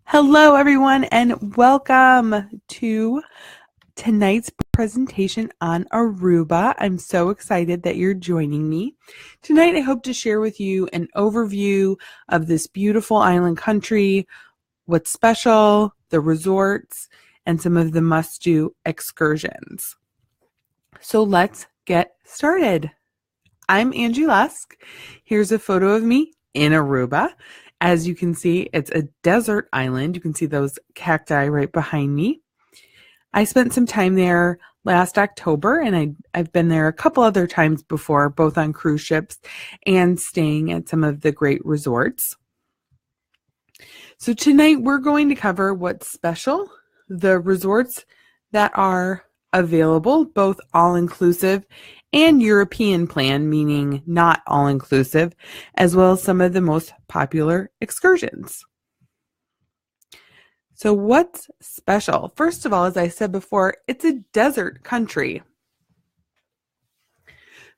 Hello, everyone, and welcome to tonight's presentation on Aruba. I'm so excited that you're joining me. Tonight, I hope to share with you an overview of this beautiful island country, what's special, the resorts, and some of the must-do excursions. So let's get started. I'm Angie Lusk. Here's a photo of me in Aruba. As you can see, it's a desert island. You can see those cacti right behind me. I spent some time there last October, and I've been there a couple other times before, both on cruise ships and staying at some of the great resorts. So tonight we're going to cover what's special, the resorts that are available, both all-inclusive and European plan, meaning not all-inclusive, as well as some of the most popular excursions. So what's special? First of all, as I said before, it's a desert country.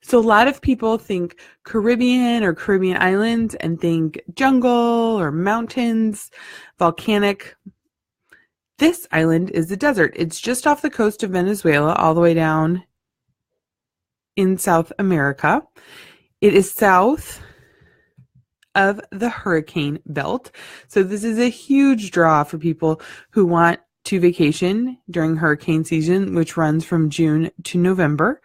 So a lot of people think Caribbean or Caribbean islands and think jungle or mountains, volcanic. This island is a desert. It's just off the coast of Venezuela, all the way down in South America. It is south of the hurricane belt. So this is a huge draw for people who want to vacation during hurricane season, which runs from June to November.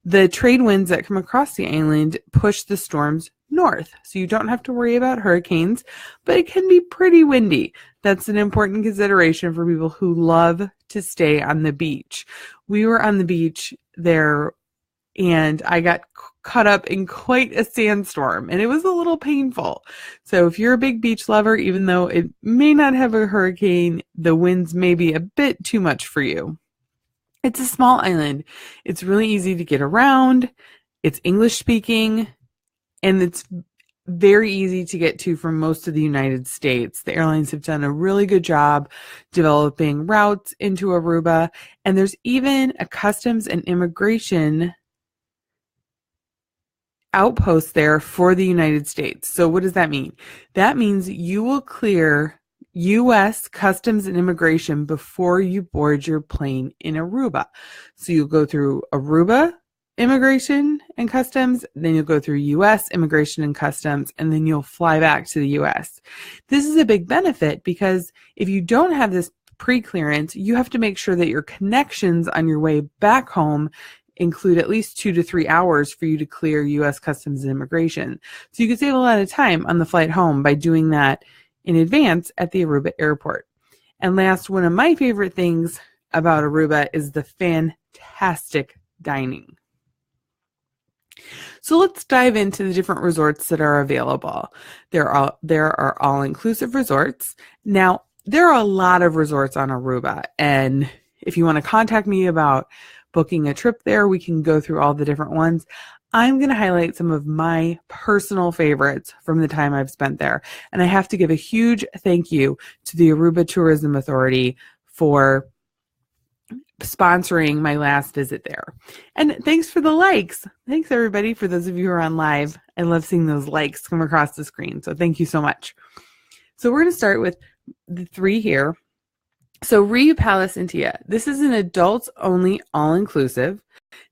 The trade winds that come across the island push the storms north, so you don't have to worry about hurricanes, but it can be pretty windy. That's an important consideration for people who love to stay on the beach. We were on the beach there, and I got caught up in quite a sandstorm, and it was a little painful. So if you're a big beach lover, even though it may not have a hurricane, the winds may be a bit too much for you. It's a small island. It's really easy to get around. It's English speaking, and it's very easy to get to from most of the United States. The airlines have done a really good job developing routes into Aruba, and there's even a customs and immigration outpost there for the United States. So what does that mean? That means you will clear U.S. Customs and Immigration before you board your plane in Aruba. So you'll go through Aruba Immigration and Customs, then you'll go through U.S. Immigration and Customs, and then you'll fly back to the U.S. This is a big benefit because if you don't have this pre-clearance, you have to make sure that your connections on your way back home include at least 2 to 3 hours for you to clear U.S. Customs and Immigration. So you can save a lot of time on the flight home by doing that in advance at the Aruba airport. And last, one of my favorite things about Aruba is the fantastic dining. So let's dive into the different resorts that are available. There are all-inclusive resorts. Now, there are a lot of resorts on Aruba, and if you want to contact me about booking a trip there, we can go through all the different ones. I'm going to highlight some of my personal favorites from the time I've spent there. And I have to give a huge thank you to the Aruba Tourism Authority for sponsoring my last visit there. And thanks for the likes. Thanks, everybody, for those of you who are on live. I love seeing those likes come across the screen. So thank you so much. So we're going to start with the three here. So RIU Palace Antillas. This is an adults-only all-inclusive.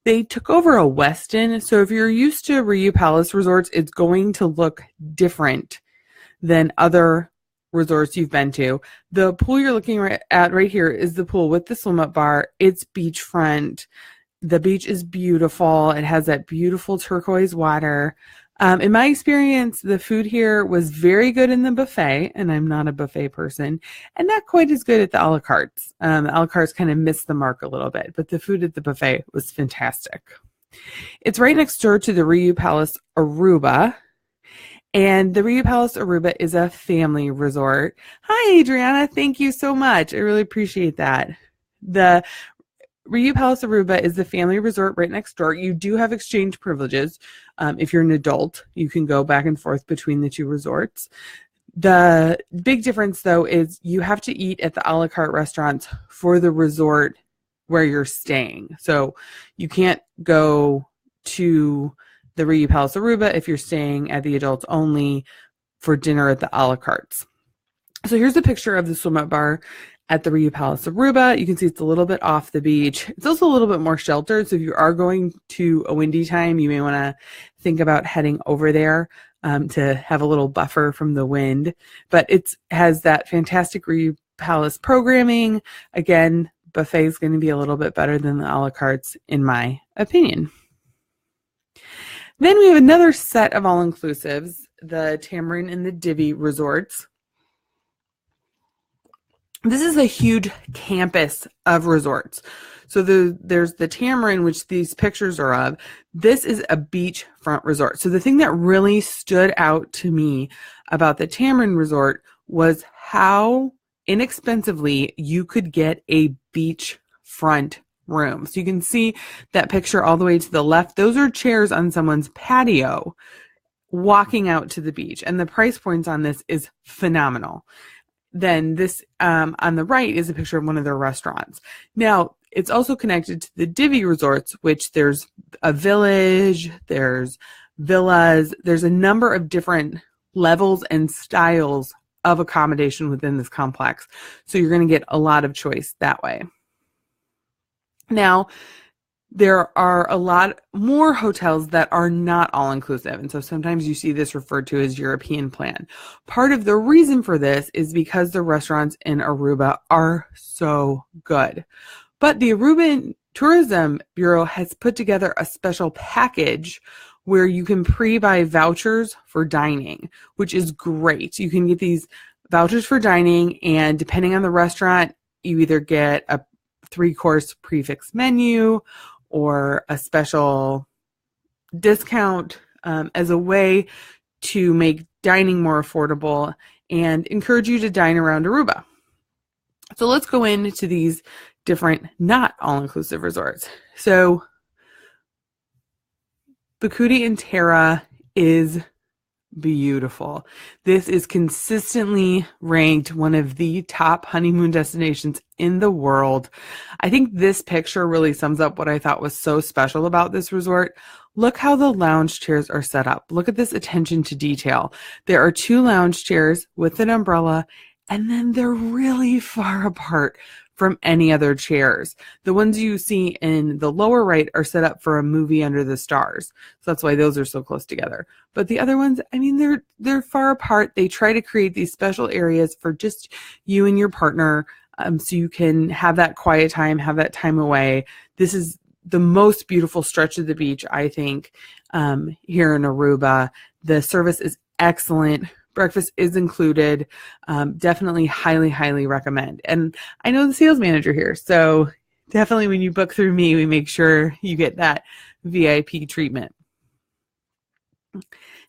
They took over a Westin, so if you're used to RIU Palace resorts, it's going to look different than other resorts you've been to. The pool you're looking at right here is the pool with the swim-up bar. It's beachfront. The beach is beautiful. It has that beautiful turquoise water. In my experience, the food here was very good in the buffet, and I'm not a buffet person, and not quite as good at the a la cartes. The a la cartes kind of missed the mark a little bit, but the food at the buffet was fantastic. It's right next door to the RIU Palace Aruba, and the RIU Palace Aruba is a family resort. Hi, Adriana. Thank you so much. I really appreciate that. The RIU Palace Aruba is the family resort right next door. You do have exchange privileges. If you're an adult, you can go back and forth between the two resorts. The big difference, though, is you have to eat at the a la carte restaurants for the resort where you're staying. So you can't go to the RIU Palace Aruba if you're staying at the adults only for dinner at the a la cartes. So here's a picture of the swim-up bar at the RIU Palace Aruba. You can see it's a little bit off the beach. It's also a little bit more sheltered. So if you are going to a windy time, you may want to think about heading over there to have a little buffer from the wind. But it has that fantastic RIU Palace programming. Again, buffet is going to be a little bit better than the a la cartes, in my opinion. Then we have another set of all-inclusives, the Tamarijn and the Divi resorts. This is a huge campus of resorts. So there's the Tamarijn, which these pictures are of. This is a beachfront resort. So the thing that really stood out to me about the Tamarijn resort was how inexpensively you could get a beachfront room. So you can see that picture all the way to the left. Those are chairs on someone's patio walking out to the beach. And the price points on this is phenomenal. Then this on the right is a picture of one of their restaurants. Now, it's also connected to the Divi resorts, which there's a village, there's villas, there's a number of different levels and styles of accommodation within this complex. So you're going to get a lot of choice that way. Now, there are a lot more hotels that are not all-inclusive, and so sometimes you see this referred to as European plan. Part of the reason for this is because the restaurants in Aruba are so good. But the Aruban Tourism Bureau has put together a special package where you can pre-buy vouchers for dining, which is great. You can get these vouchers for dining, and depending on the restaurant, you either get a 3-course prefix menu or a special discount as a way to make dining more affordable and encourage you to dine around Aruba. So let's go into these different not all-inclusive resorts. So Bucuti and Terra is beautiful. This is consistently ranked one of the top honeymoon destinations in the world. I think this picture really sums up what I thought was so special about this resort. Look how the lounge chairs are set up. Look at this attention to detail. There are 2 lounge chairs with an umbrella, and then they're really far apart from any other chairs. The ones you see in the lower right are set up for a movie under the stars. So that's why those are so close together. But the other ones, I mean, they're far apart. They try to create these special areas for just you and your partner, so you can have that quiet time, have that time away. This is the most beautiful stretch of the beach, I think, here in Aruba. The service is excellent. Breakfast is included. Definitely highly, highly recommend. And I know the sales manager here, so definitely when you book through me, we make sure you get that VIP treatment.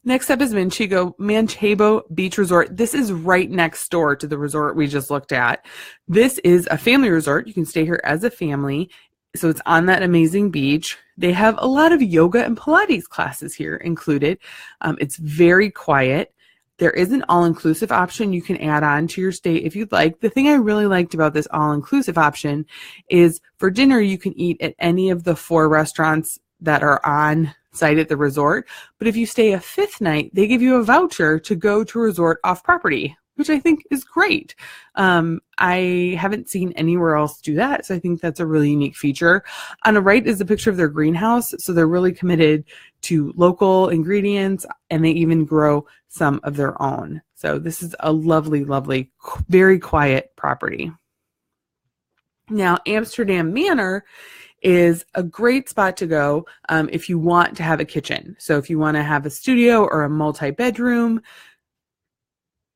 Next up is Manchebo Beach Resort. This is right next door to the resort we just looked at. This is a family resort. You can stay here as a family. So it's on that amazing beach. They have a lot of yoga and Pilates classes here included. It's very quiet. There is an all-inclusive option you can add on to your stay if you'd like. The thing I really liked about this all-inclusive option is for dinner, you can eat at any of the 4 restaurants that are on site at the resort. But if you stay a 5th night, they give you a voucher to go to a resort off property, which I think is great. I haven't seen anywhere else do that, so I think that's a really unique feature. On the right is a picture of their greenhouse, so they're really committed to local ingredients, and they even grow some of their own. So this is a lovely, lovely, very quiet property. Now, Amsterdam Manor is a great spot to go if you want to have a kitchen. So if you want to have a studio or a multi-bedroom,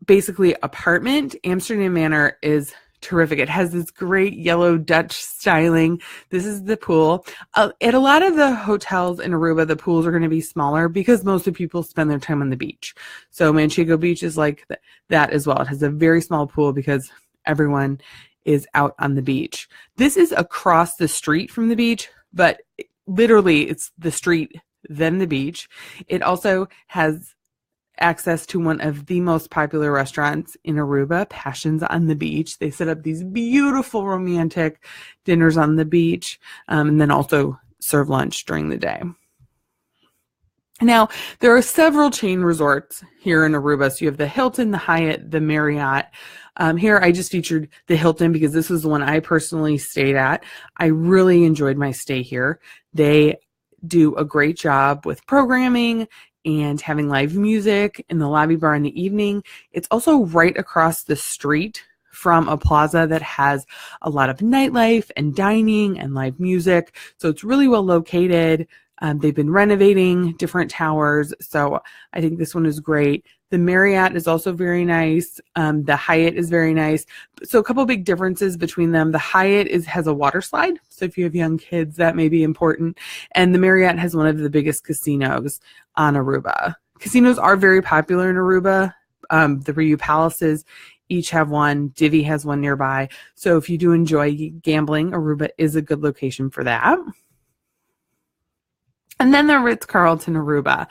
basically apartment, Amsterdam Manor is terrific. It has this great yellow Dutch styling. This is the pool. At a lot of the hotels in Aruba, the pools are going to be smaller because most of the people spend their time on the beach. So Manchego Beach is like that as well. It has a very small pool because everyone is out on the beach. This is across the street from the beach, but literally it's the street, then the beach. It also has access to one of the most popular restaurants in Aruba, Passions on the Beach. They set up these beautiful romantic dinners on the beach, and then also serve lunch during the day. Now, there are several chain resorts here in Aruba. So you have the Hilton, the Hyatt, the Marriott. Here, I just featured the Hilton because this was the one I personally stayed at. I really enjoyed my stay here. They do a great job with programming and having live music in the lobby bar in the evening. It's also right across the street from a plaza that has a lot of nightlife and dining and live music. So it's really well located. They've been renovating different towers, so I think this one is great. The Marriott is also very nice. The Hyatt is very nice. So a couple big differences between them. The Hyatt has a water slide, so if you have young kids, that may be important. And the Marriott has one of the biggest casinos on Aruba. Casinos are very popular in Aruba. The RIU Palaces each have one. Divi has one nearby. So if you do enjoy gambling, Aruba is a good location for that. And then the Ritz Carlton Aruba.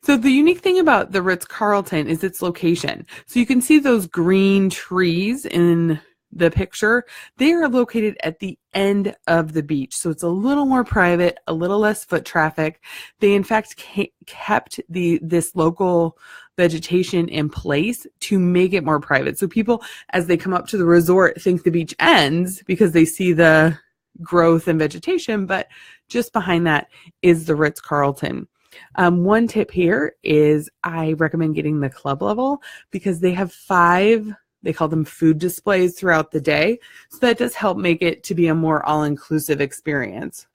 So the unique thing about the Ritz Carlton is its location. So you can see those green trees in the picture. They are located at the end of the beach. So it's a little more private, a little less foot traffic. They in fact kept this local vegetation in place to make it more private. So people, as they come up to the resort, think the beach ends because they see the growth and vegetation, but just behind that is the Ritz Carlton. One tip here is I recommend getting the club level because they have 5, they call them food displays throughout the day. So that does help make it to be a more all-inclusive experience.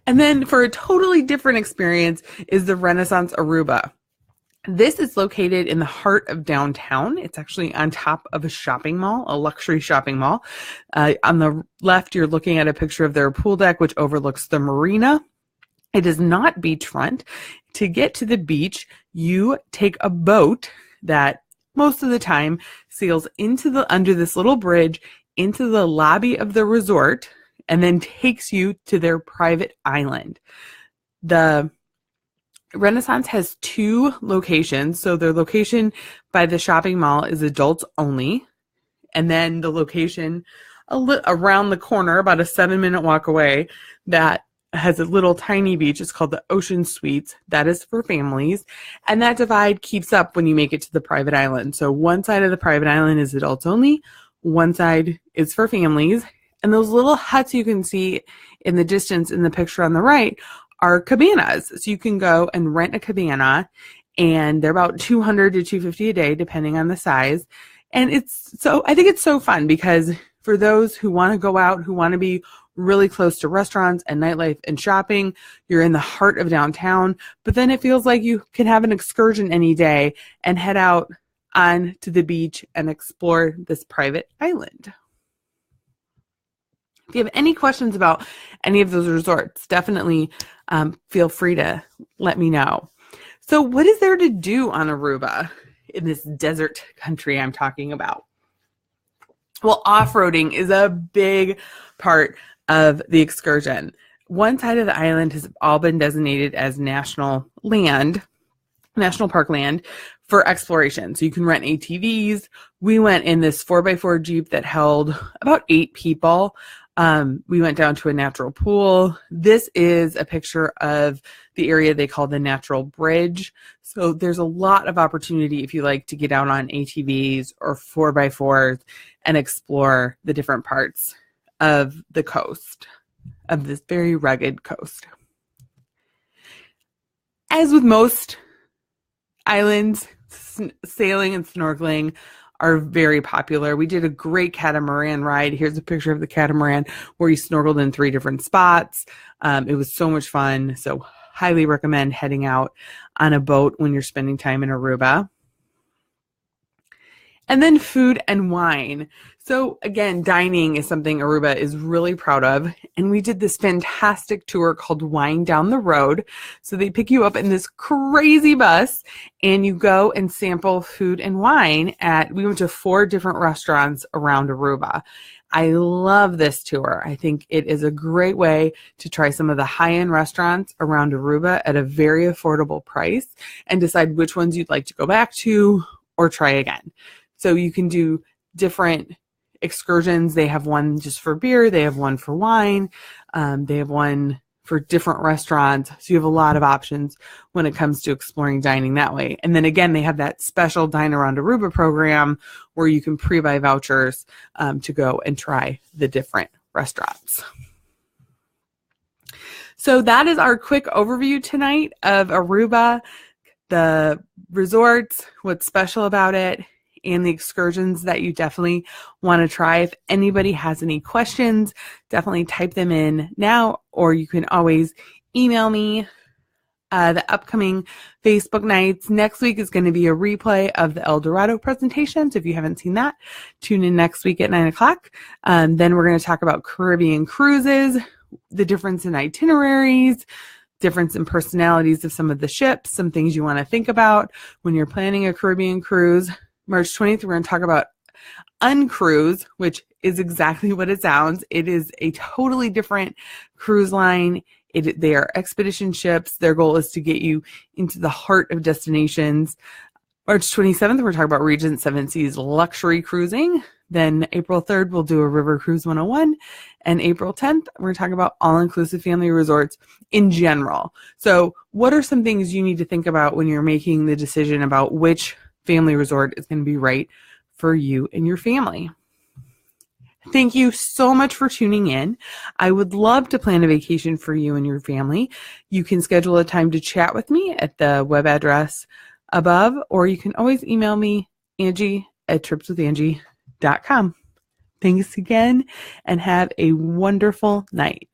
And then for a totally different experience is the Renaissance Aruba. This is located in the heart of downtown. It's actually on top of a shopping mall, a luxury shopping mall. On the left, you're looking at a picture of their pool deck, which overlooks the marina. It is not beachfront. To get to the beach, you take a boat that most of the time sails under this little bridge into the lobby of the resort and then takes you to their private island. The Renaissance has 2 locations. So their location by the shopping mall is adults only. And then the location around the corner, about a 7-minute walk away, that has a little tiny beach. It's called the Ocean Suites. That is for families. And that divide keeps up when you make it to the private island. So one side of the private island is adults only. One side is for families. And those little huts you can see in the distance in the picture on the right are cabanas. So you can go and rent a cabana, and they're about $200 to $250 a day, depending on the size. And I think it's so fun because for those who want to go out, who want to be really close to restaurants and nightlife and shopping, you're in the heart of downtown, but then it feels like you can have an excursion any day and head out on to the beach and explore this private island. If you have any questions about any of those resorts, definitely feel free to let me know. So what is there to do on Aruba in this desert country I'm talking about? Well, off-roading is a big part of the excursion. One side of the island has all been designated as national park land for exploration. So you can rent ATVs. We went in this 4x4 Jeep that held about 8 people. We went down to a natural pool. This is a picture of the area they call the Natural Bridge. So there's a lot of opportunity if you like to get out on ATVs or 4x4s and explore the different parts of the coast, of this very rugged coast. As with most islands, sailing and snorkeling are very popular. We did a great catamaran ride. Here's a picture of the catamaran where you snorkeled in 3 different spots. It was so much fun. So highly recommend heading out on a boat when you're spending time in Aruba. And then food and wine. So again, dining is something Aruba is really proud of. And we did this fantastic tour called Wine Down the Road. So they pick you up in this crazy bus and you go and sample food and wine we went to 4 different restaurants around Aruba. I love this tour. I think it is a great way to try some of the high-end restaurants around Aruba at a very affordable price and decide which ones you'd like to go back to or try again. So you can do different excursions. They have one just for beer. They have one for wine. They have one for different restaurants. So you have a lot of options when it comes to exploring dining that way. And then again, they have that special Dine Around Aruba program where you can pre-buy vouchers to go and try the different restaurants. So that is our quick overview tonight of Aruba, the resorts, what's special about it, and the excursions that you definitely want to try. If anybody has any questions, definitely type them in now, or you can always email me. The upcoming Facebook nights next week is going to be a replay of the El Dorado presentations. If you haven't seen that, tune in next week at 9 o'clock. Then we're going to talk about Caribbean cruises, the difference in itineraries, difference in personalities of some of the ships, some things you want to think about when you're planning a Caribbean cruise. March 20th, we're going to talk about Uncruise, which is exactly what it sounds. It is a totally different cruise line. They are expedition ships. Their goal is to get you into the heart of destinations. March 27th, we're talking about Regent Seven Seas luxury cruising. Then April 3rd, we'll do a River Cruise 101. And April 10th, we're talking about all-inclusive family resorts in general. So what are some things you need to think about when you're making the decision about which family resort is going to be right for you and your family? Thank you so much for tuning in. I would love to plan a vacation for you and your family. You can schedule a time to chat with me at the web address above, or you can always email me, Angie@tripswithangie.com. Thanks again, and have a wonderful night.